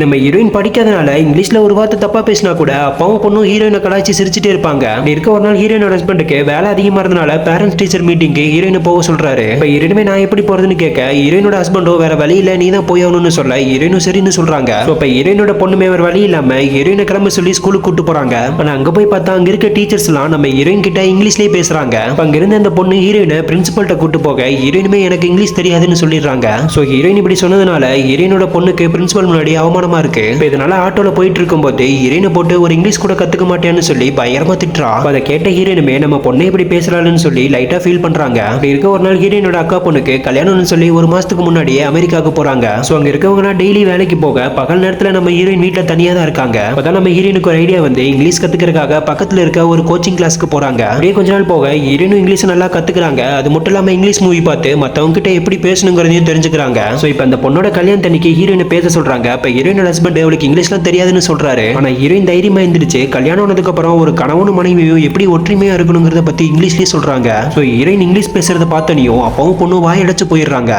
நம்ம ஹீரோயின் படிக்காதனால இங்கிலீஷ்ல ஒரு வார்த்தை தப்பா பேசினா கூட அப்பாவும் பொண்ணும் ஹீரோயினை கலாய்ச்சி சிரிச்சுட்டே இருப்பாங்க. அப்படி இருக்க ஒரு நாள் ஹீரோயினோட ஹஸ்பண்டுக்கு வேலை அதிகமா இருந்தனால பேரண்ட்ஸ் டீச்சர் மீட்டிங்க்கு ஹீரோயினை போக சொல்றாரு. இப்ப ஹீரோயினுமே நான் எப்படி போறதுன்னு கேட்க ஹீரோயினோட ஹஸ்பண்டோ வேற வழி இல்ல நீ தான் போய் ஆகணும்னு சொல்ல ஹீரோயினும் சரின்னு சொல்றாங்க. இப்ப ஹீரோயினோட பொண்ணுமே வேற வழி இல்லாம ஹீரோயினை கிளம்ப சொல்லி ஸ்கூலுக்கு கூட்டு போறாங்க. ஆனா அங்க போய் பார்த்தா அங்க இருக்க டீச்சர்ஸ் எல்லாம் நம்ம ஹீரோயின் கிட்ட இங்கிலீஷ்லயே பேசுறாங்க. அங்க இருந்த அந்த பொண்ணு ஹீரோயினை பிரின்சிபல்ட்ட கூட்டு போக ஹீரோயினுமே எனக்கு இங்கிலீஷ் தெரியாதுன்னு சொல்லிடுறாங்க. சோ ஹீரோயின் இப்படி சொன்னதுனால ஹீரோயினோட பொண்ணுக்கு பிரின்சிபல் முன்னாடி அவமானமா இருக்கு. இதனால ஆட்டோல போயிட்டு இருக்கும்போது ஹீரோயினை போட்டு ஒரு இங்கிலீஷ் கூட கத்துக்க மாட்டேன்னு சொல்லி பயங்கரமா திட்டுறா. அதை கேட்ட ஹீரோயினுமே நம்ம பொண்ணை இப்படி பேசுறாளுன்னு சொல்லி லைட்டா ஃபீல் பண்றாங்க. அப்படி இருக்க ஒரு நாள் ஹீரோயினோட அக்கா பொண்ணுக்கு கல்யாணம்னு சொல்லி ஒரு மாசத்துக்கு முன்னாடியே அமெரிக்காவுக்கு போறாங்க. சோ அங்க இருக்கவங்க டெய்லி வேலைக்கு போக பகல் நேரத்துல நம்ம ஹீரோயின் வீட்டுல தனியா தான் இருக்காங்க. அப்பதான் நம்ம ஹீரோயினுக்கு ஒரு ஐடியா வந்து இங்கிலீஷ் கத்துக்கிறதுக்காக பக்கத்துல இருக்க ஒரு கோச்சிங் கிளாஸ்க்கு போறாங்க. அப்படியே கொஞ்ச நாள் போக ஹீரோயினும் இங்கிலீஷ் நல்லா கத்துக்கிறாங்க. அது மட்டும் இல்லாம இங்கிலீஷ் மூவி பார்த்து மத்தவங்க கிட்ட எப்படி பேசணுங்கிறதையும் தெரிஞ்சுக்கிறாங்க. சோ இப்ப அந்த பொண்ணோட கல்யாணத்தன்னைக்கு ஹீரோயினை பேச சொல்றாங்க. அப்ப ஹீரோயினோட ஹஸ்பண்ட் அவளுக்கு இங்கிலீஷ்லாம் தெரியாதுன்னு சொல்றாரு. ஆனா ஹீரோயின் தைரியமா இருந்துச்சு. கல்யாணம் ஆனதுக்கு அப்புறம் ஒரு கணவனும் மனைவியும் எப்படி ஒற்றுமையா இருக்கணுங்கிறத பத்தி இங்கிலீஷ்லயே சொல்றாங்க. சோ ஹீரோயின் இங்கிலீஷ் பேசுறத பார்த்தனையும் அப்பாவும் பொண்ணும் வாய் அடைச்சு போயிடுறாங்க.